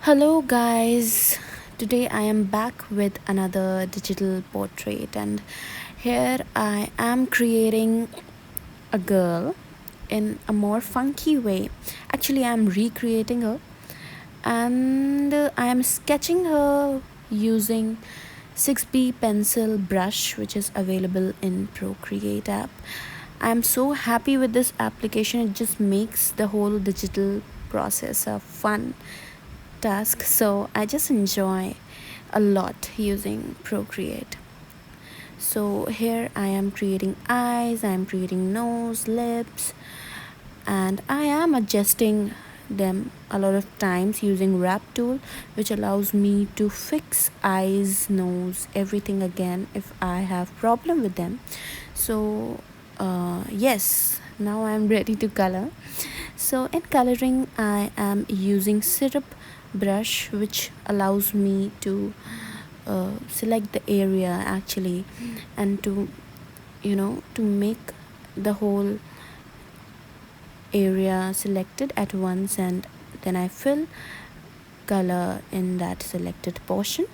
Hello, guys. Today I am back with another digital portrait, and here I am creating a girl in a more funky way. Actually, I'm recreating her, and I am sketching her using 6B pencil brush, which is available in Procreate app. I'm so happy with this application. It just makes the whole digital process a fun task, so I just enjoy a lot using Procreate. So here I am creating eyes, I am creating nose, lips, and I am adjusting them a lot of times using wrap tool, which allows me to fix eyes, nose, everything again if I have problem with them. So yes, now I'm ready to color. So in coloring I am using syrup brush, which allows me to select the area actually, and to make the whole area selected at once, and then I fill color in that selected portion.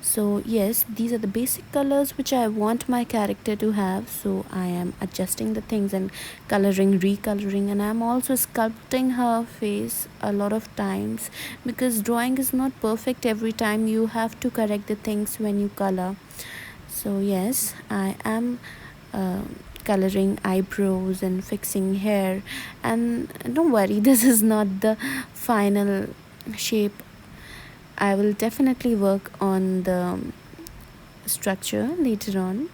So yes, these are the basic colors which I want my character to have, so I am adjusting the things and coloring, recoloring, and I'm also sculpting her face a lot of times, because drawing is not perfect every time. You have to correct the things when you color. So yes, I am uh, coloring eyebrows and fixing hair, and don't worry, this is not the final shape. I will definitely work on the structure later on.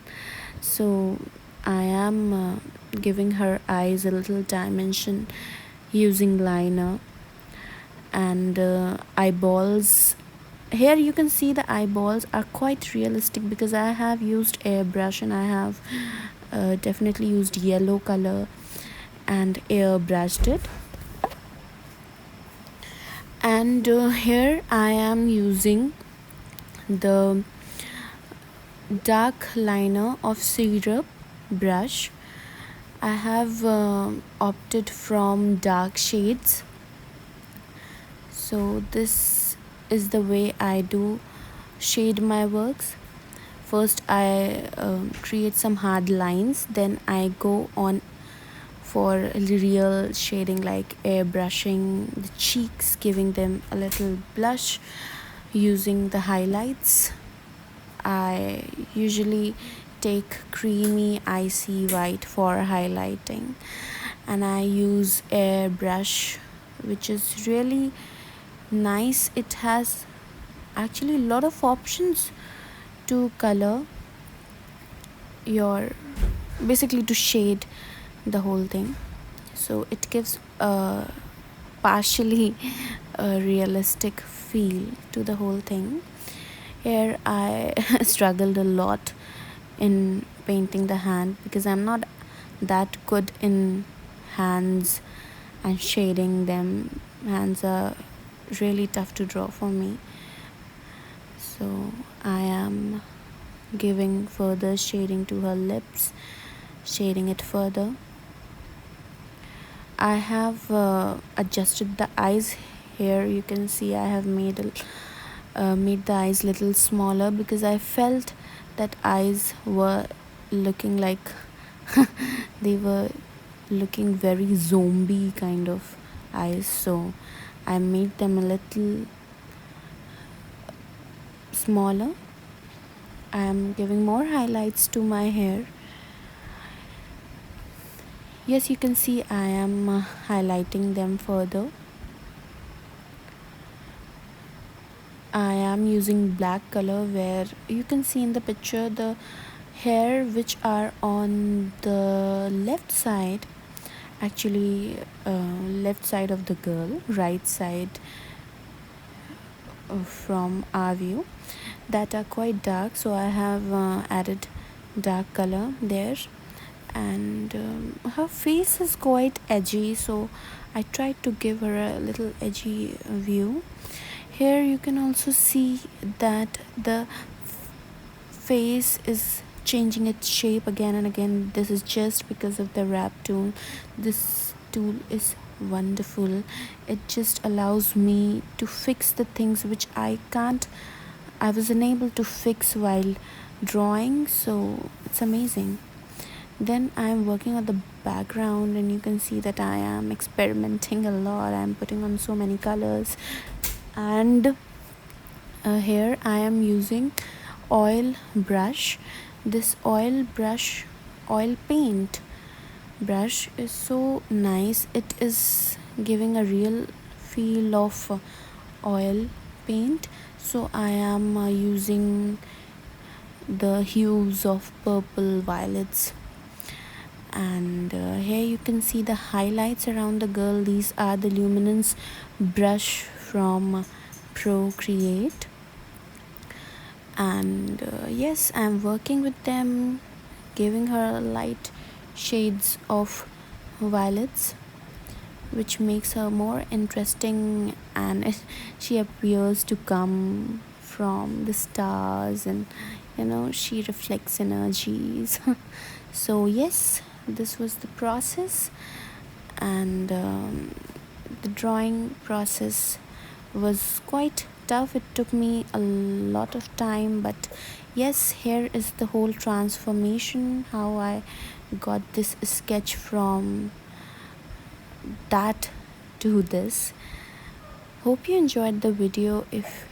So I am giving her eyes a little dimension using liner, and eyeballs. Here you can see the eyeballs are quite realistic because I have used airbrush, and I have definitely used yellow color and airbrushed it. And here I am using the dark liner of syrup brush. I have opted from dark shades, so this is the way I do shade my works. First I create some hard lines, then I go on for real shading, like airbrushing the cheeks, giving them a little blush using the highlights. I usually take creamy icy white for highlighting, and I use airbrush, which is really nice. It has actually a lot of options to color your, basically to shade the whole thing, so it gives a partially a realistic feel to the whole thing. Here I struggled a lot in painting the hand because I'm not that good in hands and shading them. Hands are really tough to draw for me, so I am giving further shading to her lips, shading it further. I have adjusted the eyes. Here you can see I have made the eyes little smaller because I felt that eyes were looking like they were looking very zombie kind of eyes, so I made them a little smaller. I am giving more highlights to my hair. Yes, you can see I am highlighting them further. I am using black color, where you can see in the picture the hair which are on the left side, actually left side of the girl, right side from our view, that are quite dark, so I have added dark color there. And her face is quite edgy, so I tried to give her a little edgy view. Here you can also see that the face is changing its shape again and again. This is just because of the wrap tool. This tool is wonderful. It just allows me to fix the things which I was unable to fix while drawing, so it's amazing. Then I'm working on the background, and you can see that I am experimenting a lot. I'm putting on so many colors, and here I am using oil brush. This oil paint brush is so nice. It is giving a real feel of oil paint. So I am using the hues of purple, violets, and here you can see the highlights around the girl. These are the luminance brush from Procreate, and yes, I'm working with them, giving her light shades of violets, which makes her more interesting, and she appears to come from the stars, and she reflects energies. So yes, this was the process, and the drawing process was quite tough. It took me a lot of time, but yes, here is the whole transformation, how I got this sketch from that to this. Hope you enjoyed the video. If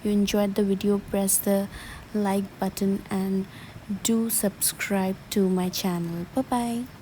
you enjoyed the video, press the like button and do subscribe to my channel. Bye bye.